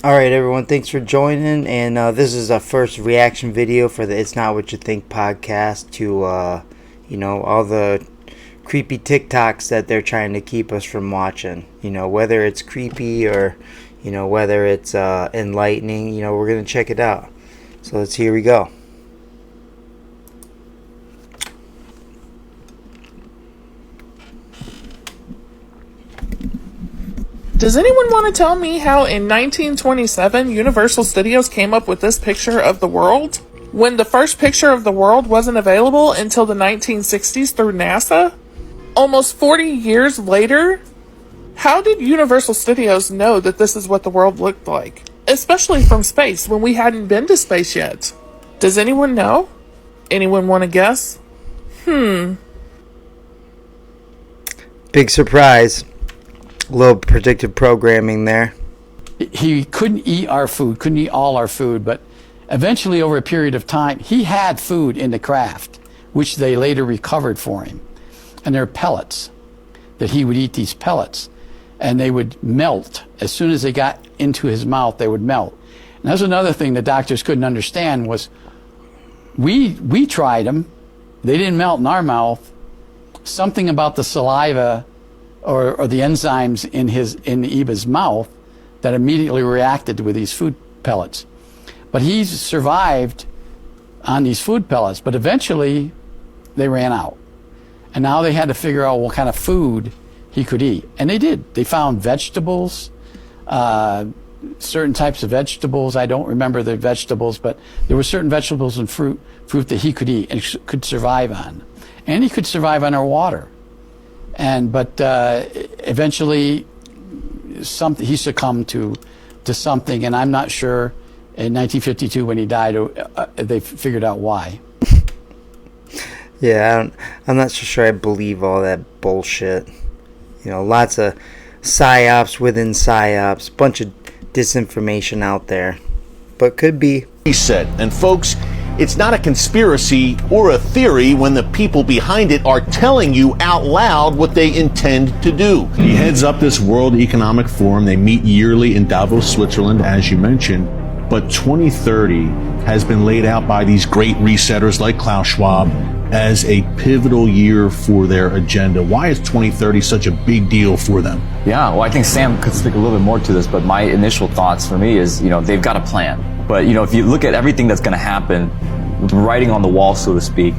Alright everyone, thanks for joining, and this is our first reaction video for the It's Not What You Think podcast to, all the creepy TikToks that they're trying to keep us from watching. Whether it's creepy or, whether it's enlightening, we're going to check it out. So here we go. Does anyone want to tell me how in 1927 Universal Studios came up with this picture of the world when the first picture of the world wasn't available until the 1960s through NASA? Almost 40 years later, how did Universal Studios know that this is what the world looked like? Especially from space when we hadn't been to space yet. Does anyone know? Anyone want to guess? Big surprise. A little predictive programming there. He couldn't eat our food, couldn't eat all our food, but eventually over a period of time, he had food in the craft, which they later recovered for him. And they're pellets, that he would eat these pellets, and they would melt. As soon as they got into his mouth, they would melt. And that's another thing the doctors couldn't understand was, we tried them, they didn't melt in our mouth. Something about the saliva or the enzymes in Eva's mouth that immediately reacted with these food pellets. But he survived on these food pellets, but eventually they ran out. And now they had to figure out what kind of food he could eat. And they did. They found vegetables, certain types of vegetables. I don't remember the vegetables, but there were certain vegetables and fruit that he could eat and could survive on. And he could survive on our water. But eventually, he succumbed to something, and I'm not sure. In 1952, when he died, they figured out why. Yeah, I'm not so sure I believe all that bullshit. Lots of psyops within psyops, bunch of disinformation out there, but could be. He said, and folks, it's not a conspiracy or a theory when the people behind it are telling you out loud what they intend to do. He heads up this World Economic Forum. They meet yearly in Davos, Switzerland, as you mentioned. But 2030 has been laid out by these great resetters like Klaus Schwab as a pivotal year for their agenda. Why is 2030 such a big deal for them? Yeah, well, I think Sam could speak a little bit more to this, but my initial thoughts for me is, they've got a plan. But, if you look at everything that's going to happen, the writing on the wall, so to speak,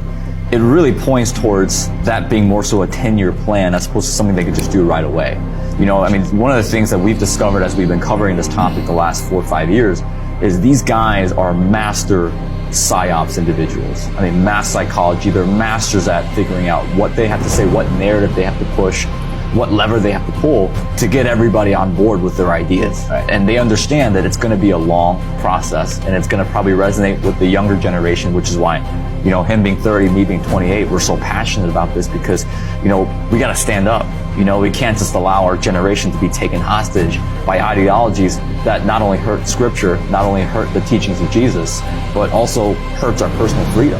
it really points towards that being more so a 10-year plan as opposed to something they could just do right away. One of the things that we've discovered as we've been covering this topic the last 4 or 5 years is these guys are master psyops individuals. Mass psychology. They're masters at figuring out what they have to say, what narrative they have to push, what lever they have to pull to get everybody on board with their ideas. Right. And they understand that it's going to be a long process, and it's going to probably resonate with the younger generation, which is why, him being 30, me being 28, we're so passionate about this because, we got to stand up. We can't just allow our generation to be taken hostage by ideologies that not only hurt Scripture, not only hurt the teachings of Jesus, but also hurts our personal freedom.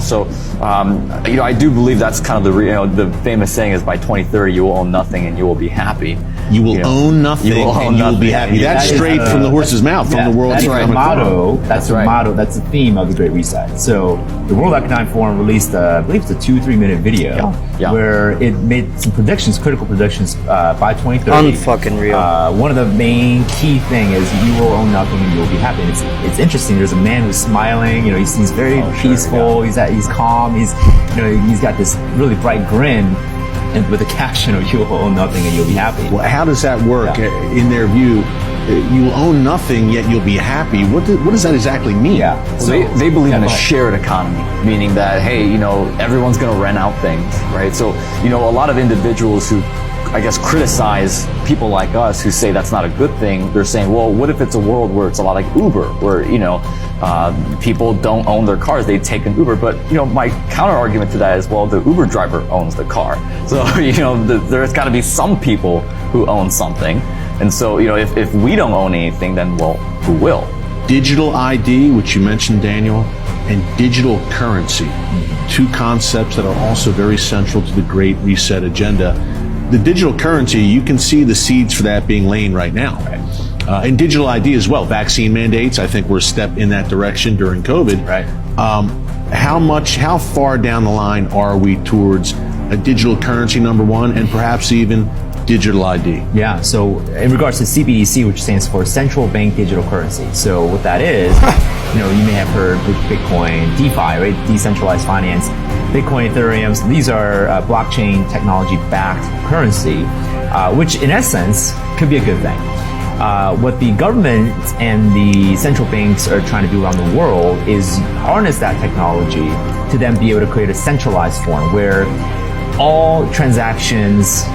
So I do believe that's kind of the famous saying is by 2030 you will own nothing and you will be happy. You will own nothing and you will be happy. That's straight from the horse's mouth, from the World Economic Forum. That's the motto. That's the theme of the Great Reset. So the World Economic Forum released, I believe it's a 2-3 minute video where it made some predictions, critical predictions by 2030. Unfucking real. One of the main key thing is you will own nothing and you will be happy. And it's interesting. There's a man who's smiling. He's very peaceful. He's calm. He's got this really bright grin. And with the caption of "You will own nothing and you'll be happy." Well, how does that work in their view? You will own nothing yet you'll be happy. What does that exactly mean? So they believe in a shared economy, meaning that everyone's going to rent out things, right? So a lot of individuals who criticize people like us who say that's not a good thing. They're saying, well, what if it's a world where it's a lot like Uber, where people don't own their cars, they take an Uber. But my counter argument to that is, well, the Uber driver owns the car, so there's got to be some people who own something. And so if we don't own anything, then well, who will? Digital ID, which you mentioned, Daniel, and digital currency, two concepts that are also very central to the Great Reset agenda. The digital currency, you can see the seeds for that being laid right now. And digital ID as well. Vaccine mandates, I think, were a step in that direction during COVID. Right. How far down the line are we towards a digital currency, number one, and perhaps even digital ID? Yeah, so in regards to CBDC, which stands for Central Bank Digital Currency. So what that is, you may have heard Bitcoin, DeFi, right? Decentralized finance. Bitcoin, Ethereum, these are blockchain technology-backed currency, which in essence could be a good thing. What the government and the central banks are trying to do around the world is harness that technology to then be able to create a centralized form where all transactions,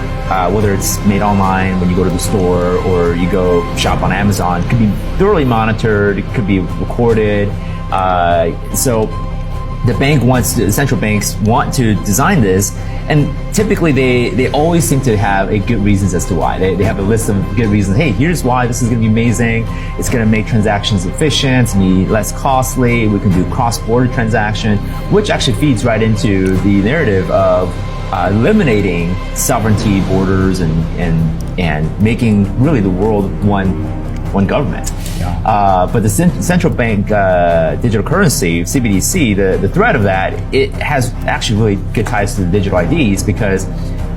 whether it's made online when you go to the store or you go shop on Amazon, could be thoroughly monitored, it could be recorded. So the central banks want to design this, and typically they always seem to have a good reasons as to why. They have a list of good reasons. Hey, here's why this is going to be amazing. It's going to make transactions efficient, be less costly. We can do cross-border transaction, which actually feeds right into the narrative of eliminating sovereignty borders and making really the world one government. But the central bank digital currency, CBDC, the threat of that, it has actually really good ties to the digital IDs because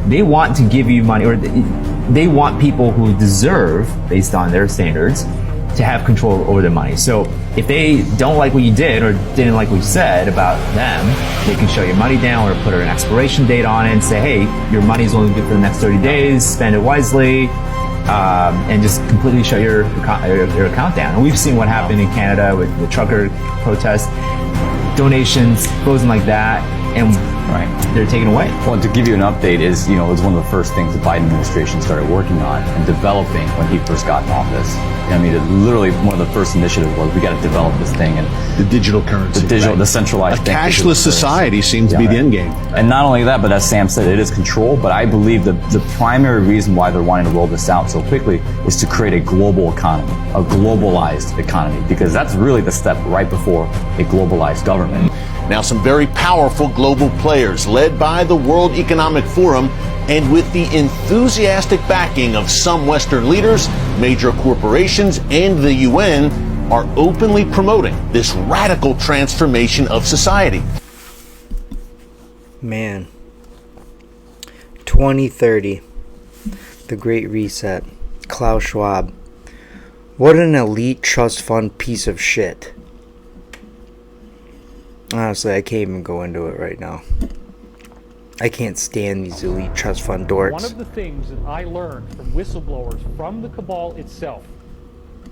they want to give you money, or they want people who deserve, based on their standards, to have control over their money. So if they don't like what you did or didn't like what you said about them, they can shut your money down or put an expiration date on it and say, hey, your money is only good for the next 30 days, spend it wisely, and just completely shut your account down. And we've seen what happened in Canada with the trucker protests, donations, closing like that, and they're taken away. Well, to give you an update, it was one of the first things the Biden administration started working on and developing when he first got in office. Literally one of the first initiatives was we got to develop this thing, and the digital currency, the centralized a cashless society seems to be the end game. And not only that, but as Sam said, it is control. But I believe the primary reason why they're wanting to roll this out so quickly is to create a global economy, a globalized economy, because that's really the step right before a globalized government. Now, some very powerful global players led by the World Economic Forum and with the enthusiastic backing of some Western leaders, major corporations, and the UN are openly promoting this radical transformation of society. Man. 2030. The Great Reset. Klaus Schwab. What an elite trust fund piece of shit. Honestly, I can't even go into it right now. I can't stand these elite trust fund dorks. One of the things that I learned from whistleblowers from the cabal itself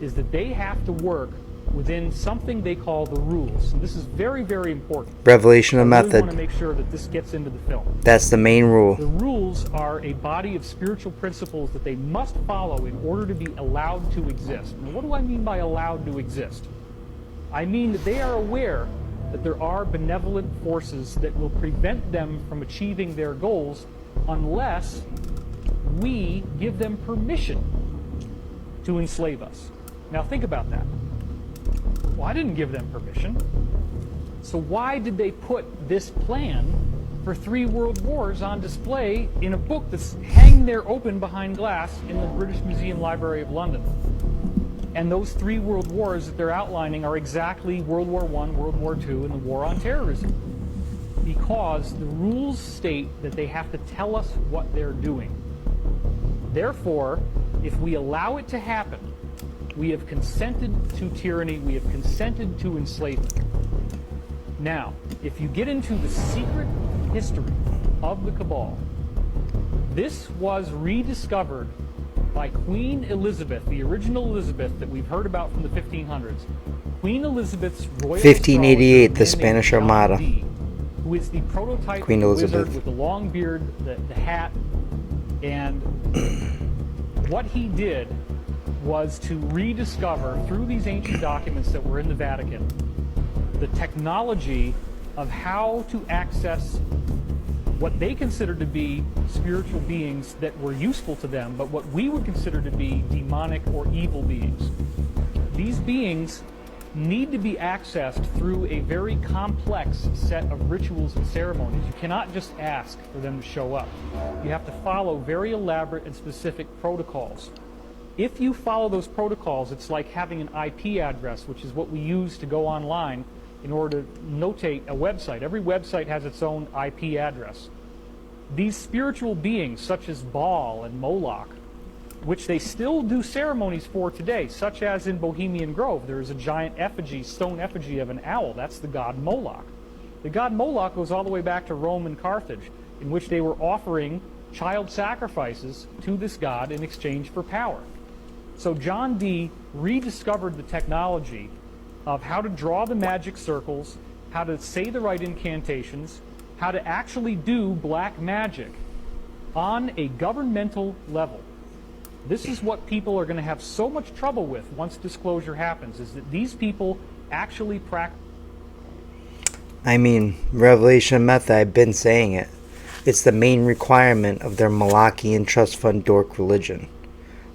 is that they have to work within something they call the rules. And this is very, very important. Revelation of I really method. want to make sure that this gets into the film. That's the main rule. The rules are a body of spiritual principles that they must follow in order to be allowed to exist. Now, what do I mean by allowed to exist? I mean that they are aware that there are benevolent forces that will prevent them from achieving their goals unless we give them permission to enslave us. Now think about that. Well, I didn't give them permission. So why did they put this plan for 3 world wars on display in a book that's hanging there open behind glass in the British Museum Library of London? And those 3 world wars that they're outlining are exactly World War I, World War II, and the war on terrorism. Because the rules state that they have to tell us what they're doing. Therefore, if we allow it to happen, we have consented to tyranny, we have consented to enslavement. Now, if you get into the secret history of the cabal, this was rediscovered by Queen Elizabeth, the original Elizabeth that we've heard about from the 1500s. Queen Elizabeth's royal 1588, the Spanish Armada. Who is the prototype Queen Elizabeth. wizard with the long beard, the hat, and what he did was to rediscover through these ancient documents that were in the Vatican the technology of how to access what they considered to be spiritual beings that were useful to them, but what we would consider to be demonic or evil beings. These beings need to be accessed through a very complex set of rituals and ceremonies. You cannot just ask for them to show up. You have to follow very elaborate and specific protocols. If you follow those protocols, it's like having an IP address, which is what we use to go online in order to notate a website. Every website has its own IP address. These spiritual beings, such as Baal and Moloch, which they still do ceremonies for today, such as in Bohemian Grove, there is a giant effigy, stone effigy of an owl. That's the god Moloch. The god Moloch goes all the way back to Rome and Carthage, in which they were offering child sacrifices to this god in exchange for power. So John Dee rediscovered the technology of how to draw the magic circles, how to say the right incantations, how to actually do black magic on a governmental level. This is what people are going to have so much trouble with once disclosure happens, is that these people actually practice. I mean, Revelation Method, I've been saying it. It's the main requirement of their Malachian Trust Fund dork religion.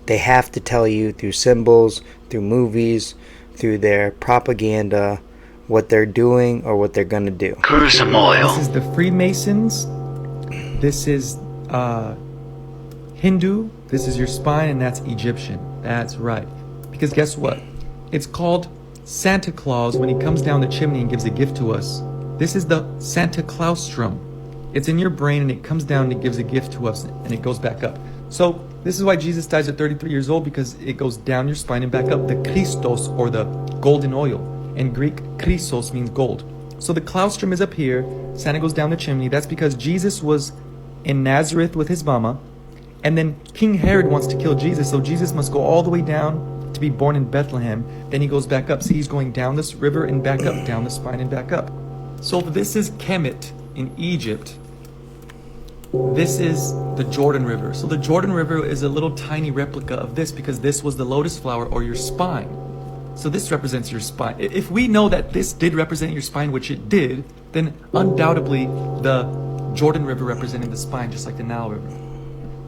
They have to tell you through symbols, through movies, through their propaganda, what they're doing or what they're going to do. This is the Freemasons. This is Hindu. This is your spine, and that's Egyptian. That's right. Because guess what? It's called Santa Claus when he comes down the chimney and gives a gift to us. This is the Santa Claustrum. It's in your brain, and it comes down and it gives a gift to us, and it goes back up. So this is why Jesus dies at 33 years old, because it goes down your spine and back up. The Christos, or the golden oil. In Greek, Christos means gold. So the claustrum is up here. Santa goes down the chimney. That's because Jesus was in Nazareth with his mama. And then King Herod wants to kill Jesus. So Jesus must go all the way down to be born in Bethlehem. Then he goes back up. See, he's going down this river and back up, down the spine and back up. So this is Kemet in Egypt. This is the Jordan River. So the Jordan River is a little tiny replica of this, because this was the lotus flower, or your spine. So this represents your spine. If we know that this did represent your spine, which it did, then undoubtedly the Jordan River represented the spine, just like the Nile River.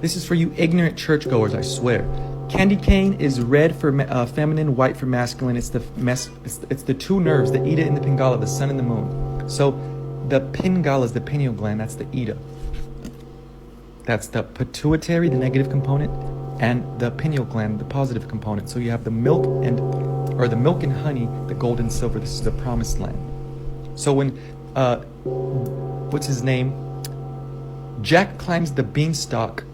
This is for you ignorant churchgoers, I swear. Candy cane is red for feminine, white for masculine. It's the two nerves, the Ida and the Pingala, the sun and the moon. So the Pingala is the pineal gland, that's the Ida. That's the pituitary, the negative component, and the pineal gland, the positive component. So you have the milk and honey, the gold and silver. This is the promised land. So when what's his name? Jack climbs the beanstalk.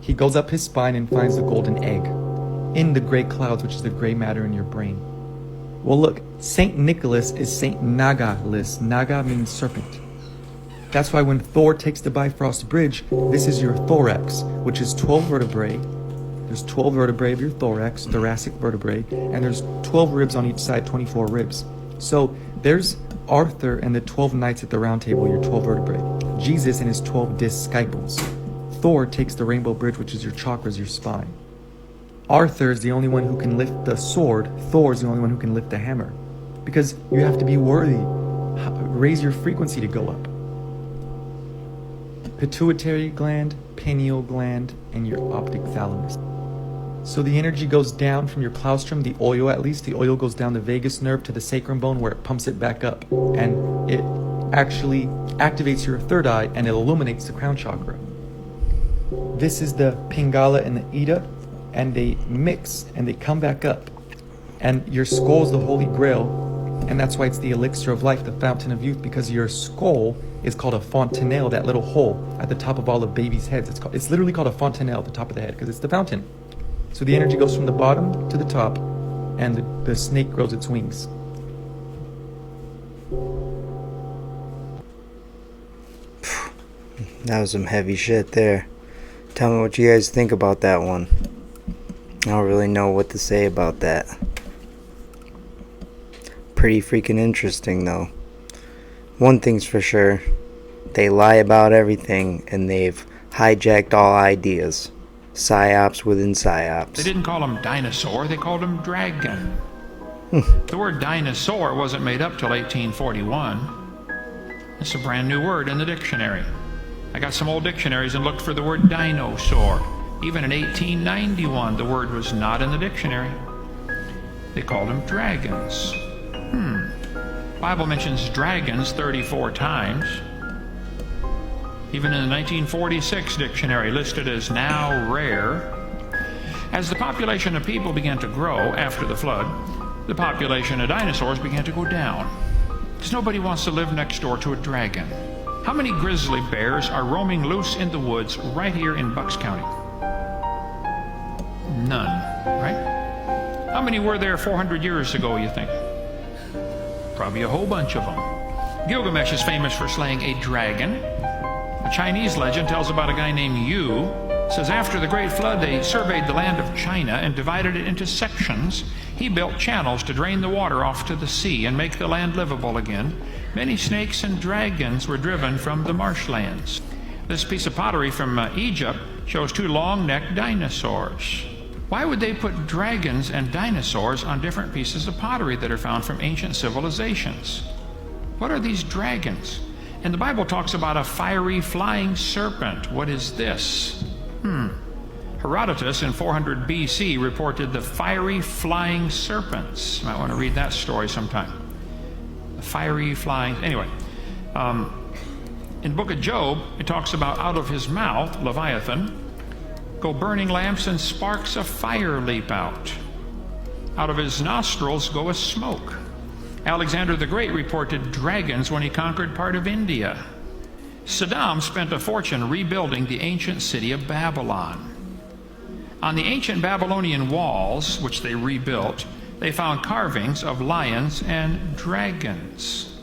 He goes up his spine and finds the golden egg in the gray clouds, which is the gray matter in your brain. Well, look, Saint Nicholas is Saint Nagalis. Naga means serpent. That's why when Thor takes the Bifrost Bridge, this is your thorax, which is 12 vertebrae. There's 12 vertebrae of your thorax, thoracic vertebrae, and there's 12 ribs on each side, 24 ribs. So there's Arthur and the 12 knights at the round table, your 12 vertebrae. Jesus and his 12 disciples. Thor takes the rainbow bridge, which is your chakras, your spine. Arthur is the only one who can lift the sword. Thor is the only one who can lift the hammer. Because you have to be worthy. Raise your frequency to go up. Pituitary gland, pineal gland, and your optic thalamus. So the energy goes down from your claustrum, the oil at least. The oil goes down the vagus nerve to the sacrum bone, where it pumps it back up. And it actually activates your third eye, and it illuminates the crown chakra. This is the Pingala and the Ida, and they mix and they come back up. And your skull is the Holy Grail, and that's why it's the elixir of life, the fountain of youth, because your skull is called a fontanelle, that little hole at the top of all the babies' heads. It's literally called a fontanelle at the top of the head, because it's the fountain. So the energy goes from the bottom to the top, and the snake grows its wings. That was some heavy shit there. Tell me what you guys think about that one. I don't really know what to say about that. Pretty freaking interesting though. One thing's for sure, they lie about everything, and they've hijacked all ideas. Psyops within psyops. They didn't call him dinosaur, they called him dragon. The word dinosaur wasn't made up till 1841. It's a brand new word in the dictionary. I got some old dictionaries and looked for the word dinosaur. Even in 1891, the word was not in the dictionary. They called them dragons. Bible mentions dragons 34 times. Even in the 1946 dictionary, listed as now rare, As the population of people began to grow after the flood, the population of dinosaurs began to go down. Because nobody wants to live next door to a dragon. How many grizzly bears are roaming loose in the woods right here in Bucks County? None, right? How many were there 400 years ago, you think? Probably a whole bunch of them. Gilgamesh is famous for slaying a dragon. A Chinese legend tells about a guy named Yu. It says after the Great Flood, they surveyed the land of China and divided it into sections. He built channels to drain the water off to the sea and make the land livable again. Many snakes and dragons were driven from the marshlands. This piece of pottery from Egypt shows two long-necked dinosaurs. Why would they put dragons and dinosaurs on different pieces of pottery that are found from ancient civilizations? What are these dragons? And the Bible talks about a fiery flying serpent. What is this? Herodotus in 400 BC reported the fiery flying serpents. You might want to read that story sometime. The fiery flying... Anyway, in the book of Job, it talks about out of his mouth, Leviathan, go burning lamps and sparks of fire leap out. Out of his nostrils goeth smoke. Alexander the Great reported dragons when he conquered part of India. Saddam spent a fortune rebuilding the ancient city of Babylon. On the ancient Babylonian walls, which they rebuilt, they found carvings of lions and dragons.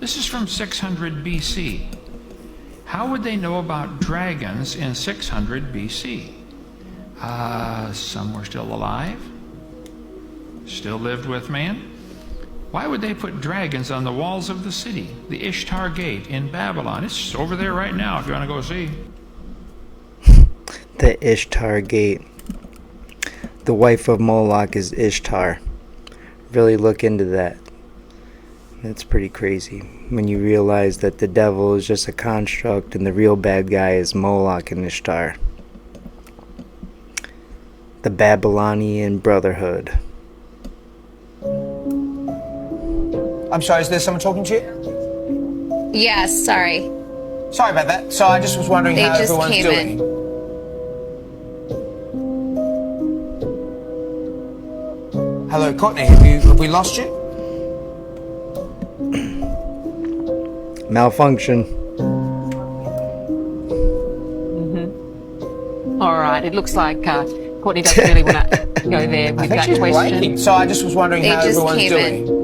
This is from 600 BC. How would they know about dragons in 600 BC? Some were still alive, still lived with man. Why would they put dragons on the walls of the city, the Ishtar Gate in Babylon? It's over there right now if you want to go see. The Ishtar Gate. The wife of Moloch is Ishtar. Really look into that. That's pretty crazy when you realize that the devil is just a construct and the real bad guy is Moloch and Ishtar. The Babylonian Brotherhood. I'm sorry, is there someone talking to you? Yes, sorry. Sorry about that. So I just was wondering how everyone's doing. Hello, Courtney. Have we lost you? Malfunction. All right. It looks like Courtney doesn't really want to go there with that question. So I just was wondering how everyone's doing.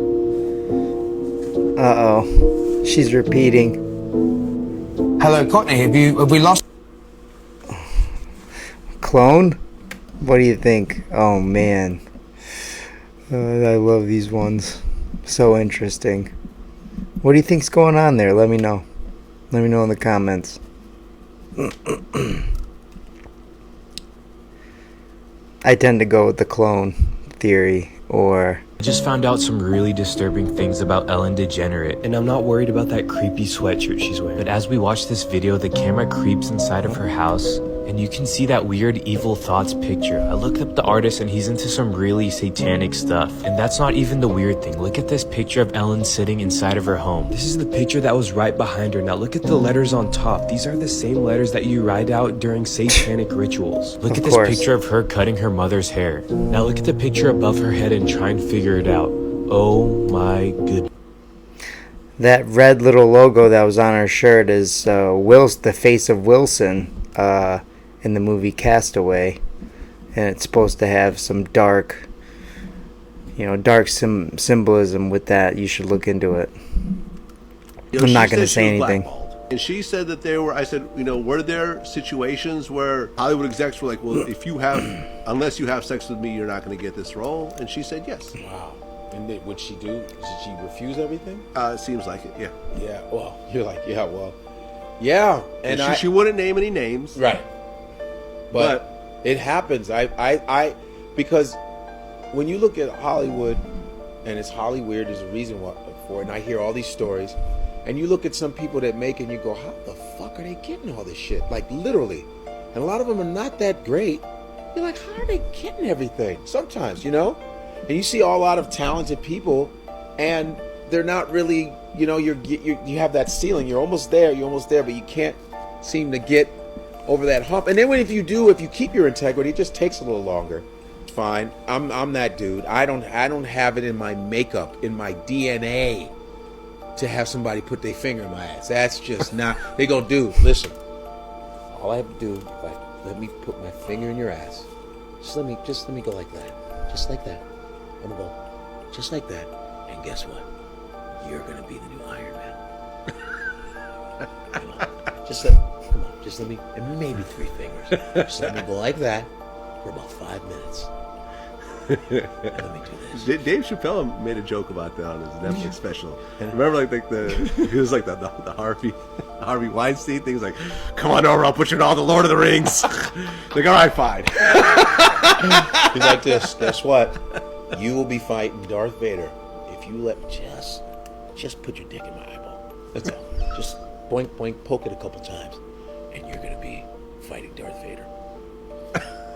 Uh-oh. She's repeating. Hello, Courtney. Have we lost? Clone? What do you think? Oh, man. I love these ones. So interesting. What do you think's going on there? Let me know. Let me know in the comments. I tend to go with the clone theory, or... I just found out some really disturbing things about Ellen DeGenerate, and I'm not worried about that creepy sweatshirt she's wearing. But as we watch this video, the camera creeps inside of her house, and you can see that weird Evil Thoughts picture. I looked up the artist and he's into some really satanic stuff. And that's not even the weird thing. Look at this picture of Ellen sitting inside of her home. This is the picture that was right behind her. Now look at the letters on top. These are the same letters that you write out during satanic rituals. Look at this picture of her cutting her mother's hair. Now look at the picture above her head and try and figure it out. Oh my goodness. That red little logo that was on her shirt is the face of Wilson in the movie Castaway, and it's supposed to have some dark symbolism with that. You should look into it. I'm not going to say anything. And she said that I said, were there situations where Hollywood execs were like, well, unless you have sex with me, you're not going to get this role? And she said yes. Wow. And would she do? Did she refuse everything? It seems like it. Yeah. Yeah. Well, you're like, yeah. Well, yeah. And she wouldn't name any names. Right. But it happens. Because when you look at Hollywood, and it's Hollyweird, there's a reason for it. And I hear all these stories, and you look at some people that make it, and you go, how the fuck are they getting all this shit? Like literally. And a lot of them are not that great. You're like, how are they getting everything? Sometimes, And you see a lot of talented people, and they're not really, you have that ceiling. You're almost there, but you can't seem to get over that hump. And then if you keep your integrity, it just takes a little longer. Fine. I'm that dude. I don't have it in my makeup, in my DNA, to have somebody put their finger in my ass. That's just not. They go, dude, listen. All I have to do, let me put my finger in your ass. Just let me go like that. Just like that. I'm gonna go just like that. And guess what? You're gonna be the new Iron Man. Come on, just let me, and maybe 3 fingers. Just let me go like that for about 5 minutes. Let me do this. Dave Chappelle made a joke about that on his Netflix special. And remember, he was like the Harvey Weinstein thing. He was like, "Come on over, I'll put you in all the Lord of the Rings." Like, all right, fine. He's like this. Guess what? You will be fighting Darth Vader if you let just put your dick in my eyeball. That's all. Just boink, boink, poke it a couple times, and you're gonna be fighting Darth Vader.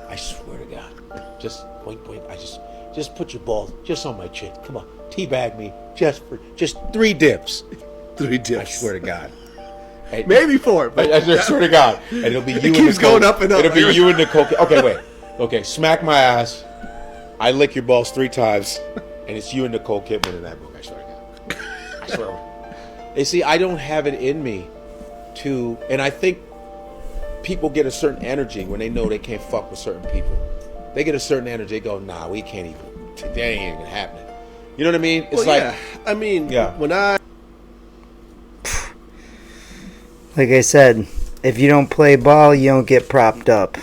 I swear to God. Just boink, boink. Just put your balls just on my chin. Come on, teabag me just 3 dips. 3 dips. I swear to God. And maybe 4, but I swear to God, and it'll be you. It keeps going up and up. It'll be you and Nicole. Okay, wait. Okay, smack my ass. I lick your balls 3 times, and it's you and Nicole Kidman in that book. I swear to God. I swear. You see, I don't have it in me to, and I think people get a certain energy when they know they can't fuck with certain people. They get a certain energy. They go, nah, we can't even. That ain't even happening. You know what I mean? It's when I. Like I said, if you don't play ball, you don't get propped up.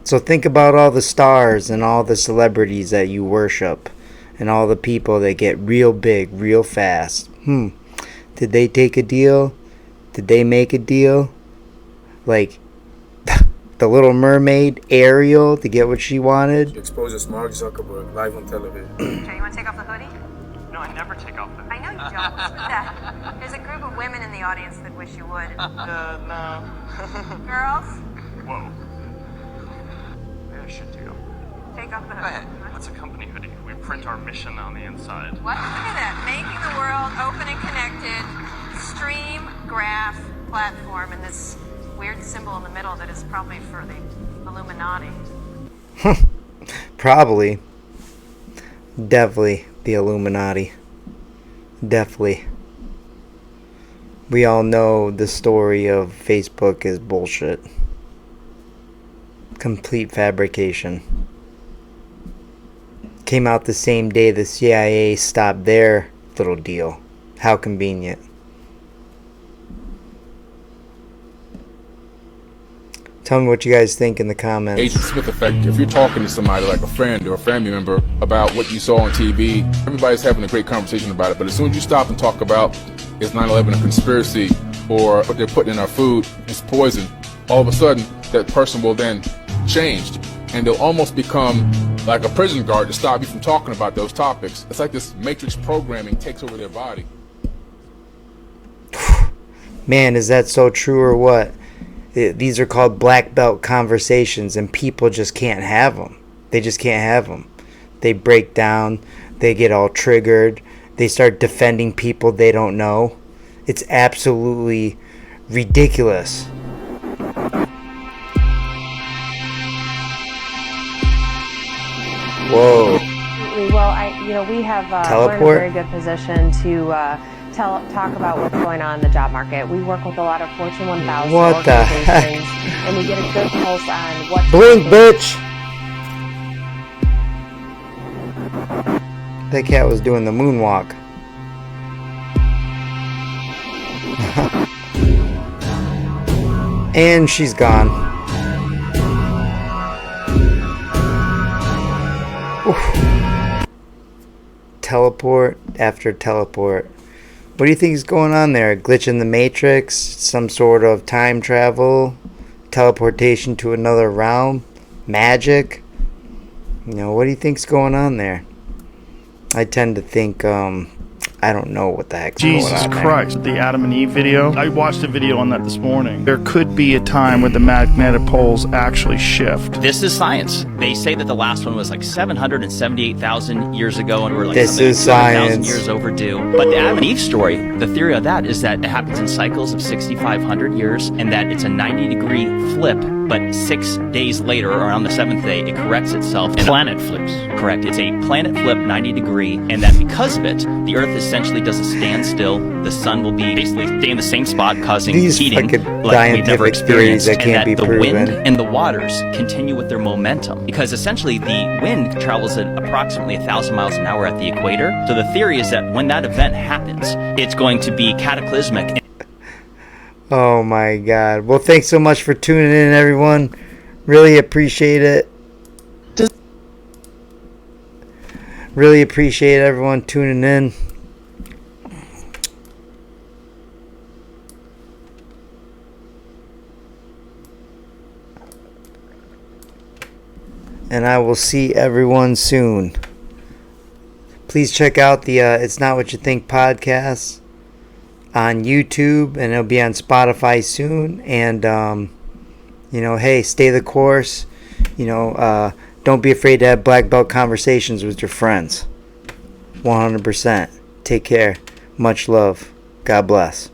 So think about all the stars and all the celebrities that you worship and all the people that get real big real fast. Did they take a deal? Did they make a deal? Like the Little Mermaid, Ariel, to get what she wanted? Exposes Mark Zuckerberg live on television. Okay, you want to take off the hoodie? No, I never take off the hoodie. I know you don't. What's with that? There's a group of women in the audience that wish you would. No. Girls? Whoa. Maybe I should take off. Take off the Go hoodie. ahead. That's a company hoodie. We print our mission on the inside. What? Look at that. Making the world open and connected. Stream graph platform and this weird symbol in the middle that is probably for the Illuminati. Probably. Definitely the Illuminati. Definitely. We all know the story of Facebook is bullshit. Complete fabrication. Came out the same day the CIA stopped their little deal. How convenient. Tell me what you guys think in the comments. Agent Smith effect. If you're talking to somebody like a friend or a family member about what you saw on TV, everybody's having a great conversation about it. But as soon as you stop and talk about is 9/11 a conspiracy or what they're putting in our food is poison, all of a sudden that person will then change and they'll almost become like a prison guard to stop you from talking about those topics. It's like this matrix programming takes over their body. Man, is that so true or what? These are called black belt conversations and people just can't have them. They just can't have them. They break down. They get all triggered. They start defending people they don't know. It's absolutely ridiculous. Whoa. Well, we have we're in a very good position to talk about what's going on in the job market. We work with a lot of Fortune 1000 What the heck? and we get a good pulse on what. Blink, bitch! That cat was doing the moonwalk. And she's gone. Oof. Teleport after teleport. What do you think is going on there? A glitch in the Matrix? Some sort of time travel? Teleportation to another realm? Magic? What do you think's going on there? I tend to think, I don't know what the heck's going on Jesus there. Christ, the Adam and Eve video. I watched a video on that this morning. There could be a time where the magnetic poles actually shift. This is science. They say that the last one was like 778,000 years ago, and we're like This is science. years overdue. But the Adam and Eve story, the theory of that is that it happens in cycles of 6,500 years, and that it's a 90-degree flip but 6 days later, or on the 7th day, it corrects itself. Planet flips. Correct. It's a planet flip 90 degree, and that because of it, the Earth essentially doesn't stand still. The sun will be basically stay in the same spot, causing These heating fucking like we've never scientific theories experienced. that can't and be that the proven. wind and the waters continue with their momentum, because essentially the wind travels at approximately 1,000 miles an hour at the equator. So the theory is that when that event happens, it's going to be cataclysmic. Oh my God. Well, thanks so much for tuning in, everyone. Really appreciate it. Really appreciate everyone tuning in. And I will see everyone soon. Please check out the It's Not What You Think podcast on YouTube, and it'll be on Spotify soon. And you know, hey, stay the course. You know, don't be afraid to have black belt conversations with your friends. 100%. Take care. Much love. God bless.